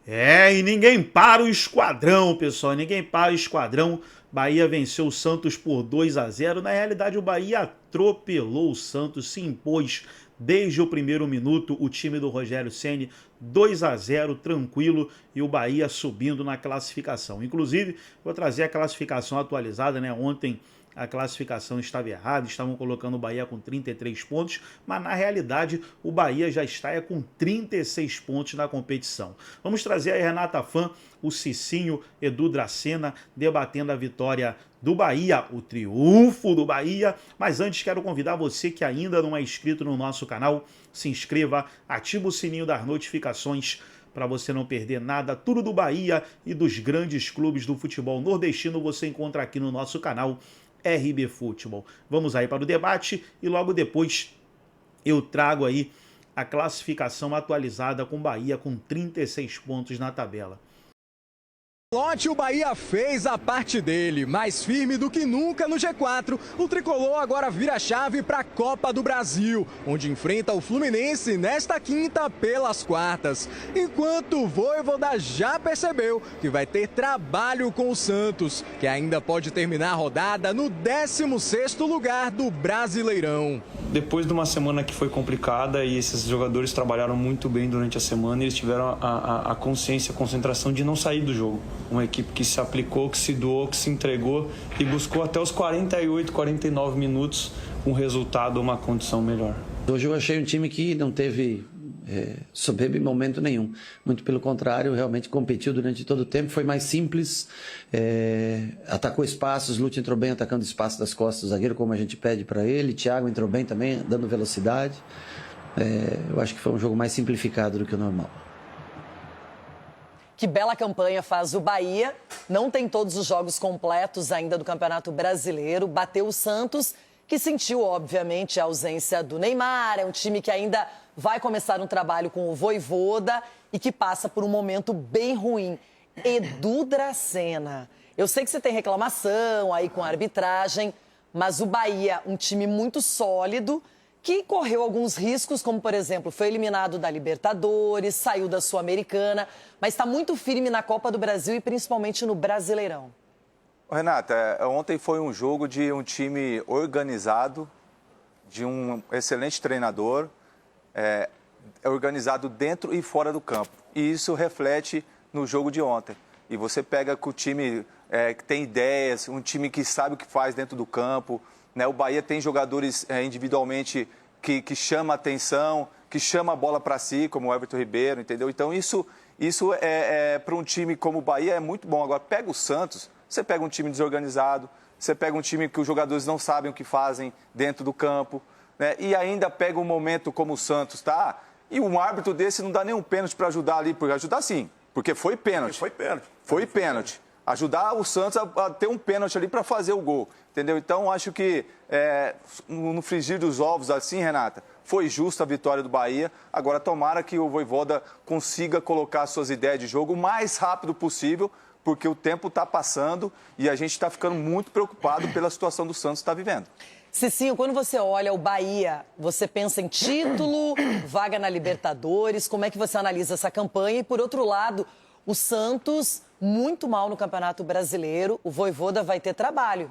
E ninguém para o esquadrão, pessoal. Ninguém para o esquadrão. Bahia venceu o Santos por 2-0. Na realidade, o Bahia atropelou o Santos, se impôs desde o primeiro minuto. O time do Rogério Ceni 2-0, tranquilo, e o Bahia subindo na classificação. Inclusive, vou trazer a classificação atualizada, né? Ontem a classificação estava errada, estavam colocando o Bahia com 33 pontos, mas na realidade o Bahia já está com 36 pontos na competição. Vamos trazer aí Renata Fã, o Cicinho, Edu Dracena, debatendo a vitória do Bahia, o triunfo do Bahia. Mas antes quero convidar você que ainda não é inscrito no nosso canal, se inscreva, ativa o sininho das notificações para você não perder nada. Tudo do Bahia e dos grandes clubes do futebol nordestino você encontra aqui no nosso canal RB Futebol. Vamos aí para o debate e logo depois eu trago aí a classificação atualizada com Bahia com 36 pontos na tabela. Ontem o Bahia fez a parte dele, mais firme do que nunca no G4. O tricolor agora vira a chave para a Copa do Brasil, onde enfrenta o Fluminense nesta quinta pelas quartas. Enquanto o Vojvoda já percebeu que vai ter trabalho com o Santos, que ainda pode terminar a rodada no 16º lugar do Brasileirão. Depois de uma semana que foi complicada e esses jogadores trabalharam muito bem durante a semana, eles tiveram a consciência, a concentração de não sair do jogo. Uma equipe que se aplicou, que se doou, que se entregou e buscou até os 48, 49 minutos um resultado, uma condição melhor. Hoje eu achei um time que não teve soberba em momento nenhum. Muito pelo contrário, realmente competiu durante todo o tempo, foi mais simples, atacou espaços, Lute entrou bem atacando espaço das costas do zagueiro, como a gente pede para ele, Thiago entrou bem também, dando velocidade. Eu acho que foi um jogo mais simplificado do que o normal. Que bela campanha faz o Bahia, não tem todos os jogos completos ainda do Campeonato Brasileiro, bateu o Santos, que sentiu, obviamente, a ausência do Neymar, é um time que ainda vai começar um trabalho com o Vojvoda e que passa por um momento bem ruim. Edu Dracena, eu sei que você tem reclamação aí com a arbitragem, mas o Bahia, um time muito sólido, que correu alguns riscos, como, por exemplo, foi eliminado da Libertadores, saiu da Sul-Americana, mas está muito firme na Copa do Brasil e principalmente no Brasileirão. Renata, ontem foi um jogo de um time organizado, de um excelente treinador, organizado dentro e fora do campo. E isso reflete no jogo de ontem. E você pega com o time que tem ideias, um time que sabe o que faz dentro do campo, né? O Bahia tem jogadores individualmente que chama a atenção, que chama a bola para si, como o Everton Ribeiro, entendeu? Então isso para um time como o Bahia é muito bom. Agora, pega o Santos, você pega um time desorganizado, você pega um time que os jogadores não sabem o que fazem dentro do campo, né? E ainda pega um momento como o Santos, tá? E um árbitro desse não dá nenhum pênalti para ajudar ali, porque ajudar sim, porque foi pênalti. Foi pênalti. Ajudar o Santos a ter um pênalti ali para fazer o gol, entendeu? Então, acho que no frigir dos ovos, assim, Renata, foi justa a vitória do Bahia. Agora, tomara que o Vojvoda consiga colocar suas ideias de jogo o mais rápido possível, porque o tempo está passando e a gente está ficando muito preocupado pela situação do Santos está vivendo. Cicinho, quando você olha o Bahia, você pensa em título, vaga na Libertadores, como é que você analisa essa campanha? E, por outro lado, o Santos muito mal no Campeonato Brasileiro, o Vojvoda vai ter trabalho.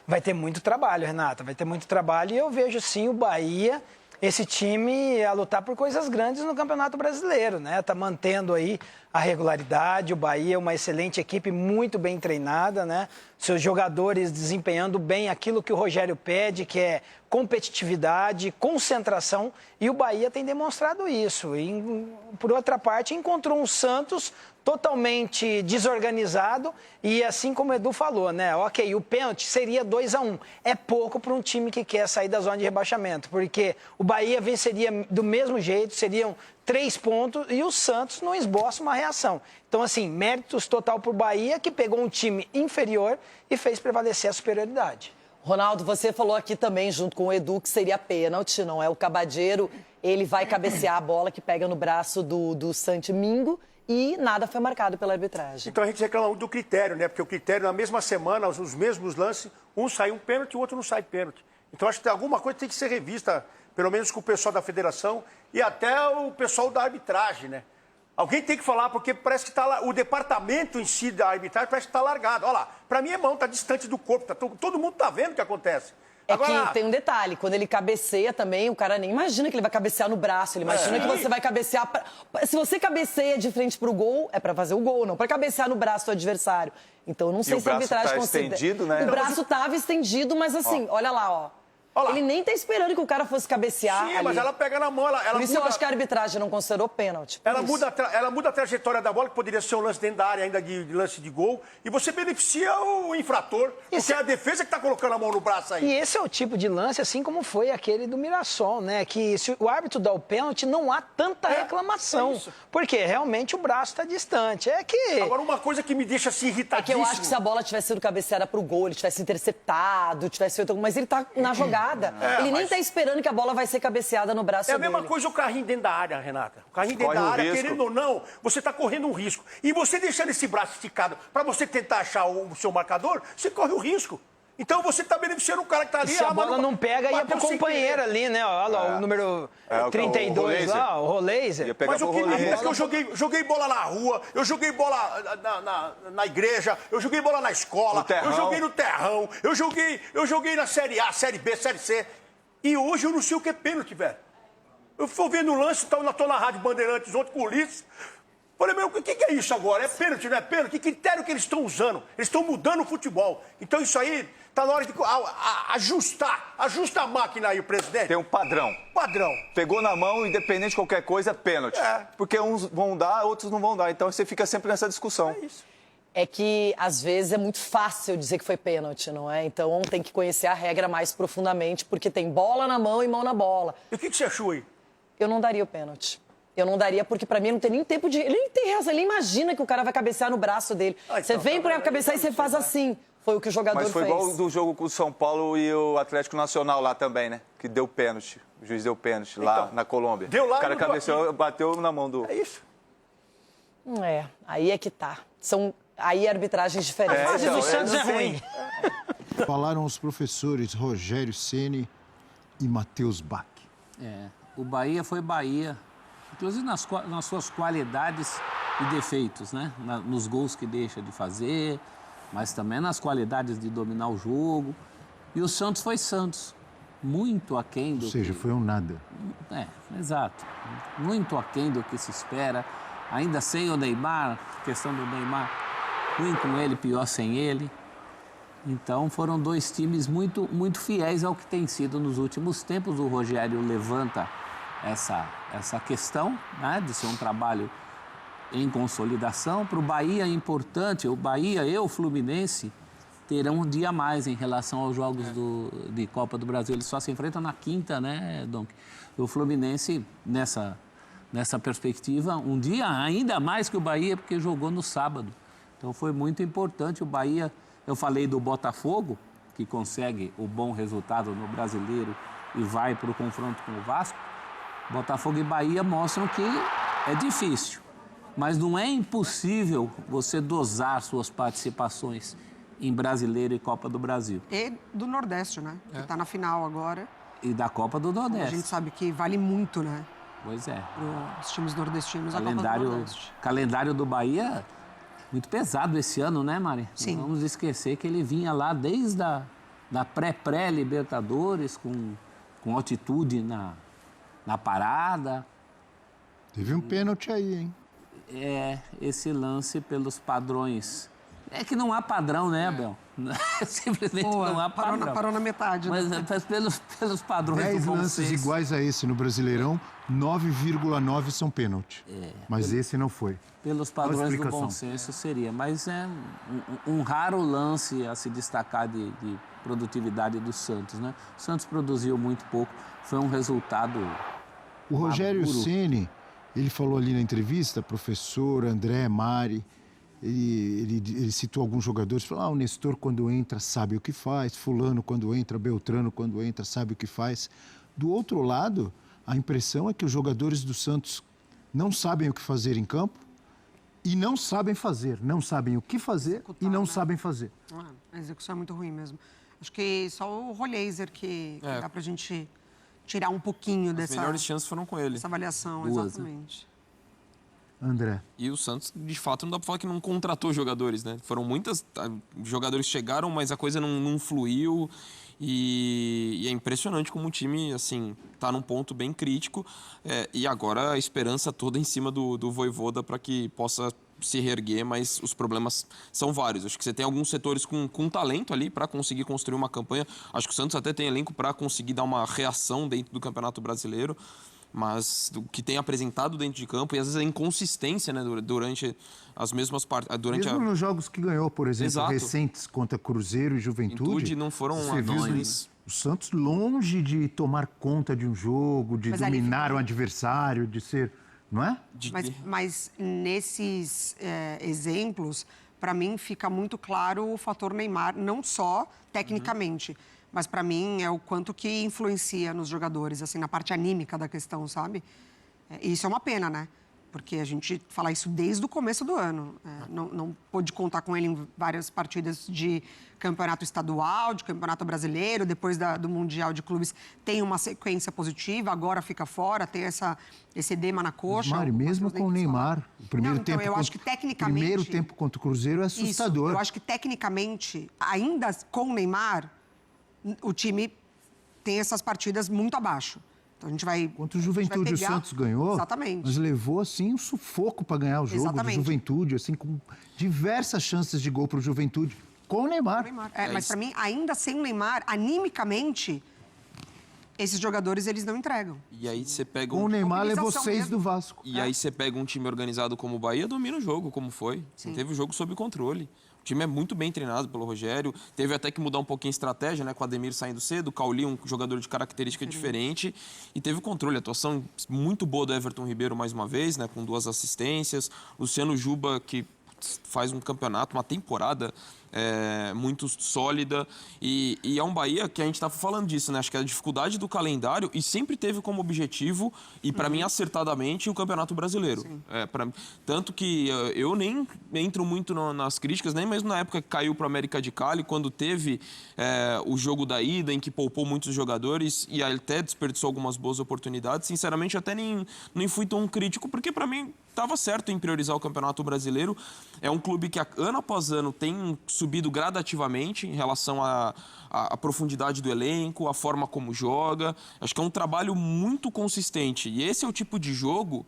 Vai ter muito trabalho, Renata, vai ter muito trabalho e eu vejo sim o Bahia, esse time a lutar por coisas grandes no Campeonato Brasileiro, né? Tá mantendo aí a regularidade, o Bahia é uma excelente equipe, muito bem treinada, né? Seus jogadores desempenhando bem aquilo que o Rogério pede, que é competitividade, concentração, e o Bahia tem demonstrado isso. E, por outra parte, encontrou um Santos totalmente desorganizado e assim como o Edu falou, né? Ok, o pênalti seria 2-1. É pouco para um time que quer sair da zona de rebaixamento, porque o Bahia venceria do mesmo jeito, seriam 3 pontos e o Santos não esboça uma reação. Então, assim, méritos total para o Bahia, que pegou um time inferior e fez prevalecer a superioridade. Ronaldo, você falou aqui também, junto com o Edu, que seria pênalti, não é? O Cabadeiro, ele vai cabecear a bola que pega no braço do Santi Mingo e nada foi marcado pela arbitragem. Então a gente reclama muito do critério, né? Porque o critério, na mesma semana, os mesmos lances, um sai um pênalti e o outro não sai pênalti. Então acho que alguma coisa tem que ser revista, pelo menos com o pessoal da federação e até o pessoal da arbitragem, né? Alguém tem que falar, porque parece que tá lá, o departamento em si da arbitragem parece que está largado. Olha lá, para mim é mão, está distante do corpo, todo mundo está vendo o que acontece. Que tem um detalhe, quando ele cabeceia também, o cara nem imagina que ele vai cabecear no braço, ele imagina que você vai cabecear... Se você cabeceia de frente pro gol, é para fazer o gol, não para cabecear no braço do adversário. Então eu não sei se a arbitragem considera... estendido, né? O braço estava estendido, mas assim, olha lá, ó. Ele nem tá esperando que o cara fosse cabecear. Sim, ali. mas ela pega na mão, ela Por isso muda... eu acho que a arbitragem não considerou pênalti. Ela muda a trajetória da bola, que poderia ser um lance dentro da área, ainda de lance de gol, e você beneficia o infrator, porque é a defesa que está colocando a mão no braço aí. E esse é o tipo de lance, assim como foi aquele do Mirassol, né? Que se o árbitro dá o pênalti, não há tanta reclamação. Porque realmente o braço está distante. É que... Agora, uma coisa que me deixa assim É que irritadíssimo... eu acho que se a bola tivesse sido cabeceada pro gol, ele tivesse interceptado, tivesse feito... Mas ele tá na jogada. Ele nem tá esperando que a bola vai ser cabeceada no braço dele. É a mesma coisa o carrinho dentro da área, Renata. O carrinho dentro da área, querendo ou não, você está correndo um risco. E você deixando esse braço esticado para você tentar achar o seu marcador, você corre o risco. Então você está beneficiando o cara que está ali. Se a bola não pega, ia pro companheiro ali, né? Olha lá, o número 32 lá, o Roleiser. Mas o que me irrita é que eu joguei bola na rua, eu joguei bola na igreja, eu joguei bola na escola, eu joguei no terrão, eu joguei na Série A, Série B, Série C. E hoje eu não sei o que é pênalti, velho. Eu fui vendo o lance, tô na Rádio Bandeirantes ontem com o Ulisses. Falei, meu, o que é isso agora? É pênalti, não é pênalti? Que critério que eles estão usando? Eles estão mudando o futebol. Então isso aí tá na hora de ajustar. Ajusta a máquina aí, o presidente. Tem um padrão. Padrão. Pegou na mão, independente de qualquer coisa, é pênalti. Porque uns vão dar, outros não vão dar. Então você fica sempre nessa discussão. É isso. É que, às vezes, é muito fácil dizer que foi pênalti, não é? Então tem que conhecer a regra mais profundamente, porque tem bola na mão e mão na bola. E o que você achou aí? Eu não daria o pênalti. Eu não daria, porque pra mim não tem nem tempo de... Ele nem tem reação, ele imagina que o cara vai cabecear no braço dele. Você vem pra cabecear e você faz assim. Foi o que o jogador fez. Mas foi igual do jogo com o São Paulo e o Atlético Nacional lá também, né? Que deu pênalti. O juiz deu pênalti lá na Colômbia. Deu lá, o cara cabeceou, bateu na mão do... É isso. Aí é que tá. Aí arbitragens diferentes. O Santos é ruim. Falaram os professores Rogério Ceni e Matheus Bach. O Bahia foi Bahia, inclusive nas suas qualidades e defeitos, né? Nos gols que deixa de fazer, mas também nas qualidades de dominar o jogo. E o Santos foi Santos, muito aquém do Ou seja, foi um nada. Exato. Muito aquém do que se espera. Ainda sem o Neymar, questão do Neymar, ruim com ele, pior sem ele. Então foram dois times muito, muito fiéis ao que tem sido nos últimos tempos. O Rogério levanta essa questão, né, de ser um trabalho em consolidação. Para o Bahia é importante, o Bahia e o Fluminense terão um dia a mais em relação aos jogos de Copa do Brasil. Eles só se enfrentam na quinta, né, Donk? O Fluminense, nessa perspectiva, um dia ainda mais que o Bahia, porque jogou no sábado. Então foi muito importante. O Bahia, eu falei do Botafogo, que consegue o bom resultado no Brasileiro e vai para o confronto com o Vasco. Botafogo e Bahia mostram que é difícil, mas não é impossível você dosar suas participações em Brasileiro e Copa do Brasil. E do Nordeste, né? Que está na final agora. E da Copa do Nordeste. A gente sabe que vale muito, né? Pois é. Os times nordestinos, a Copa do Nordeste. Calendário do Bahia, muito pesado esse ano, né, Mari? Sim. Não vamos esquecer que ele vinha lá desde da pré-Libertadores, com altitude na parada. Teve um pênalti aí, hein? Esse lance pelos padrões. É que não há padrão, né, Abel? Simplesmente não há padrão. Parou na metade, mas, né? mas pelos padrões 10 do bom lances senso. iguais a esse no Brasileirão, 9,9 são pênalti. Mas esse não foi. Pelos padrões do bom senso seria. Mas é um raro lance a se destacar de produtividade do Santos, né? O Santos produziu muito pouco, foi um resultado... O Rogério Ceni, ele falou ali na entrevista, professor, André, Mari, ele citou alguns jogadores, falou, o Nestor quando entra sabe o que faz, fulano quando entra, Beltrano quando entra sabe o que faz. Do outro lado, a impressão é que os jogadores do Santos não sabem o que fazer em campo e não sabem fazer, não sabem o que fazer e não sabem fazer. A execução é muito ruim mesmo. Acho que só o Roleiser que dá pra gente tirar um pouquinho dessa... As melhores chances foram com ele. Essa avaliação, Duas, exatamente. André. E o Santos, de fato, não dá pra falar que não contratou jogadores, né? Foram muitos jogadores que chegaram, mas a coisa não fluiu. E é impressionante como o time, assim, tá num ponto bem crítico. E agora a esperança toda em cima do Vojvoda para que possa se reerguer, mas os problemas são vários. Acho que você tem alguns setores com talento ali para conseguir construir uma campanha. Acho que o Santos até tem elenco para conseguir dar uma reação dentro do Campeonato Brasileiro. Mas o que tem apresentado dentro de campo e às vezes a inconsistência, né, durante as mesmas partes. Mesmo nos jogos que ganhou, por exemplo, Exato. Recentes contra Cruzeiro e Juventude, não foram você viu o Santos longe de tomar conta de um jogo, de dominar o adversário, de ser, não é? Mas nesses exemplos, para mim fica muito claro o fator Neymar, não só tecnicamente, mas para mim é o quanto que influencia nos jogadores, assim, na parte anímica da questão, sabe? E isso é uma pena, né? Porque a gente fala isso desde o começo do ano. Não pôde contar com ele em várias partidas de campeonato estadual, de campeonato brasileiro, depois do Mundial de Clubes tem uma sequência positiva, agora fica fora, tem esse edema na coxa. Mário, mesmo com o Neymar, o primeiro tempo eu acho que tecnicamente... primeiro tempo contra o Cruzeiro é assustador. Isso, eu acho que tecnicamente, ainda com o Neymar, o time tem essas partidas muito abaixo. Então a gente vai... Contra o Juventude, o Santos ganhou, exatamente, mas levou, assim, um sufoco para ganhar o jogo. Exatamente. Do Juventude, assim, com diversas chances de gol para o Juventude, com o Neymar. Mas para mim, ainda sem o Neymar, animicamente, esses jogadores, eles não entregam. E aí você pega Com o Neymar, levou 6 do Vasco. E aí você pega um time organizado como o Bahia, domina o jogo, como foi. Não teve o jogo sob controle. O time é muito bem treinado pelo Rogério. Teve até que mudar um pouquinho a estratégia, né? Com o Ademir saindo cedo, o Cauli, um jogador de característica diferente. E teve controle. A atuação muito boa do Everton Ribeiro, mais uma vez, né? Com 2 assistências. Luciano Juba, que faz um campeonato, uma temporada muito sólida. E é um Bahia que a gente estava falando disso, né? Acho que é a dificuldade do calendário e sempre teve como objetivo, e para mim acertadamente, o Campeonato Brasileiro. Tanto que eu nem entro muito nas críticas, nem mesmo na época que caiu para o América de Cali, quando teve o jogo da ida, em que poupou muitos jogadores e até desperdiçou algumas boas oportunidades. Sinceramente, eu até nem fui tão crítico, porque para mim estava certo em priorizar o Campeonato Brasileiro. É um clube que ano após ano tem subido gradativamente em relação à profundidade do elenco, a forma como joga. Acho que é um trabalho muito consistente. E esse é o tipo de jogo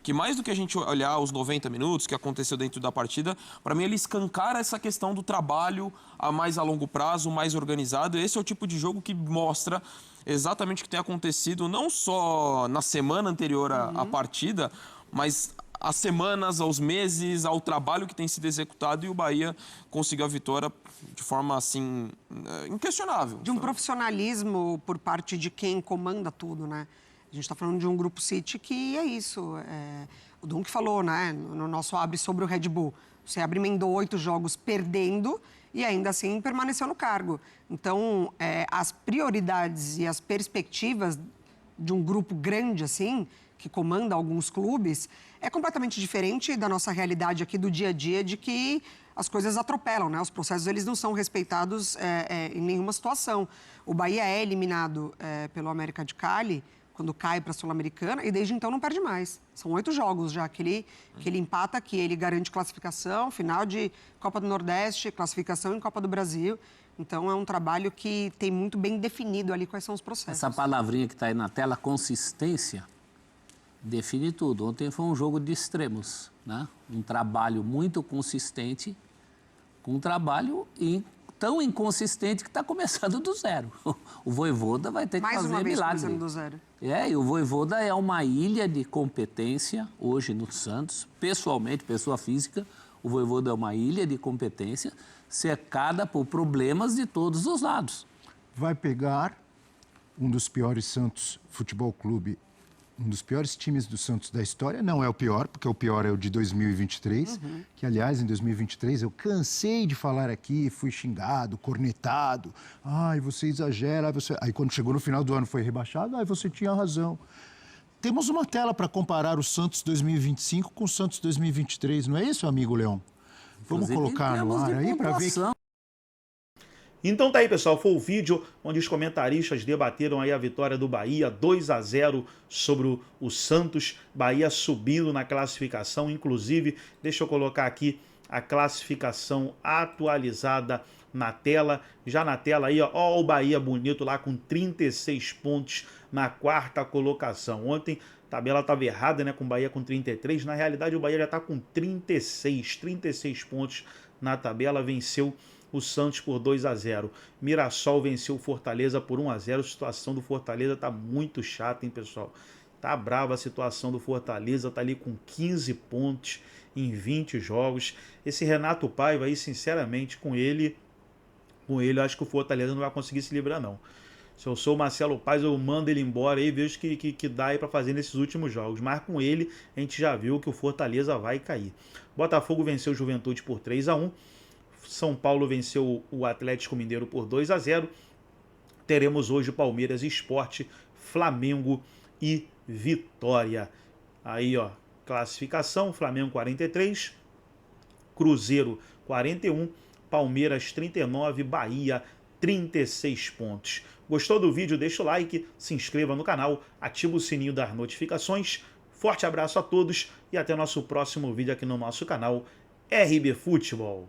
que, mais do que a gente olhar os 90 minutos que aconteceu dentro da partida, para mim ele escancara essa questão do trabalho mais a longo prazo, mais organizado. Esse é o tipo de jogo que mostra exatamente o que tem acontecido, não só na semana anterior à partida, mas às semanas, aos meses, ao trabalho que tem sido executado, e o Bahia conseguiu a vitória de forma, assim, inquestionável. De um profissionalismo por parte de quem comanda tudo, né? A gente está falando de um Grupo City que é isso. O Dom que falou, né? No nosso Abre sobre o Red Bull. Você emendou 8 jogos perdendo e ainda assim permaneceu no cargo. Então, as prioridades e as perspectivas de um grupo grande assim, que comanda alguns clubes, é completamente diferente da nossa realidade aqui do dia a dia, de que as coisas atropelam, né? Os processos, eles não são respeitados em nenhuma situação. O Bahia é eliminado pelo América de Cali quando cai para a Sul-Americana, e desde então não perde mais. São 8 jogos já que ele empata, que ele garante classificação, final de Copa do Nordeste, classificação em Copa do Brasil. Então, é um trabalho que tem muito bem definido ali quais são os processos. Essa palavrinha que está aí na tela, consistência, define tudo. Ontem foi um jogo de extremos, né? Um trabalho muito consistente, com um trabalho tão inconsistente que está começando do zero. O Vojvoda vai ter que fazer milagre. Mais uma vez começando do zero. E o Vojvoda é uma ilha de competência hoje no Santos. Pessoalmente, pessoa física, o Vojvoda é uma ilha de competência cercada por problemas de todos os lados. Vai pegar um dos piores Santos Futebol Clube, um dos piores times do Santos da história. Não é o pior, porque o pior é o de 2023, que, aliás, em 2023 eu cansei de falar aqui, fui xingado, cornetado. Ai, você exagera. Aí, quando chegou no final do ano, foi rebaixado. Ai, você tinha razão. Temos uma tela para comparar o Santos 2025 com o Santos 2023, não é isso, amigo Leão? Vamos colocar no ar aí para ver. Então tá aí, pessoal, foi o vídeo onde os comentaristas debateram aí a vitória do Bahia, 2-0 sobre o Santos, Bahia subindo na classificação, inclusive, deixa eu colocar aqui a classificação atualizada na tela, já na tela aí, ó o Bahia bonito lá com 36 pontos na 4ª colocação. Ontem a tabela estava errada, né, com o Bahia com 33, na realidade o Bahia já está com 36 pontos na tabela, venceu o Santos por 2-0. Mirassol venceu o Fortaleza por 1-0, a situação do Fortaleza tá muito chata, hein, pessoal? Tá brava a situação do Fortaleza, tá ali com 15 pontos em 20 jogos. Esse Renato Paiva aí, sinceramente, com ele eu acho que o Fortaleza não vai conseguir se livrar, não. Se eu sou o Marcelo Paes, eu mando ele embora e vejo que dá aí para fazer nesses últimos jogos. Mas com ele, a gente já viu que o Fortaleza vai cair. Botafogo venceu o Juventude por 3-1. São Paulo venceu o Atlético Mineiro por 2-0. Teremos hoje Palmeiras e Sport, Flamengo e Vitória. Aí, ó, classificação, Flamengo 43, Cruzeiro 41, Palmeiras 39, Bahia 36 pontos. Gostou do vídeo? Deixa o like, se inscreva no canal, ativa o sininho das notificações. Forte abraço a todos e até nosso próximo vídeo aqui no nosso canal RB Futebol.